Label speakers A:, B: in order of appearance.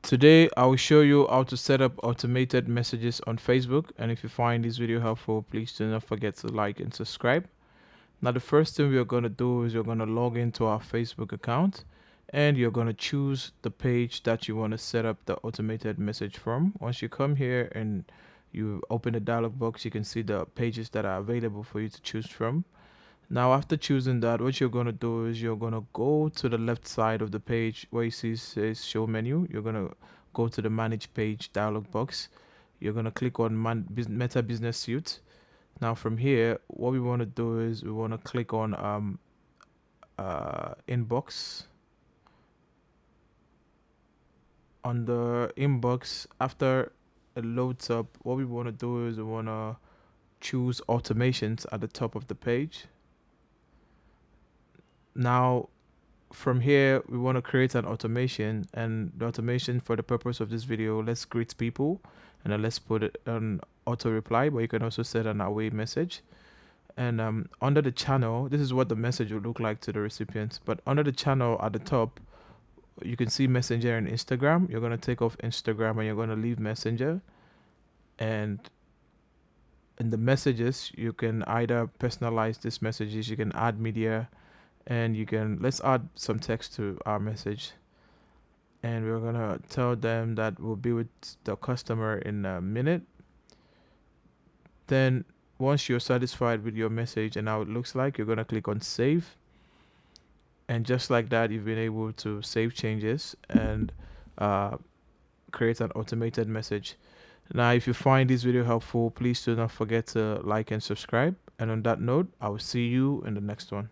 A: Today, I will show you how to set up automated messages on Facebook. And if you find this video helpful, please do not forget to like and subscribe. Now, the first thing we're going to do is you're going to log into our Facebook account and you're going to choose the page that you want to set up the automated message from. Once you come here and you open the dialog box, you can see the pages that are available for you to choose from. Now, after choosing that, what you're going to do is you're going to go to the left side of the page where you see says show menu. You're going to go to the manage page dialog box. You're going to click on Meta Business Suite. Now from here, what we want to do is we want to click on inbox. On the inbox, after it loads up, what we want to do is we want to choose automations at the top of the page. Now from here, we want to create an automation, and the automation for the purpose of this video, let's greet people, and then let's put it on auto reply, but you can also set an away message. And under the channel, this is what the message will look like to the recipients. But under the channel at the top, you can see Messenger and Instagram. You're going to take off Instagram and you're going to leave Messenger. And in the messages, you can either personalize these messages, you can add media, and let's add some text to our message. And we're going to tell them that we'll be with the customer in a minute. Then once you're satisfied with your message and how it looks like, you're going to click on save. And just like that, you've been able to save changes and create an automated message. Now, if you find this video helpful, please do not forget to like and subscribe. And on that note, I will see you in the next one.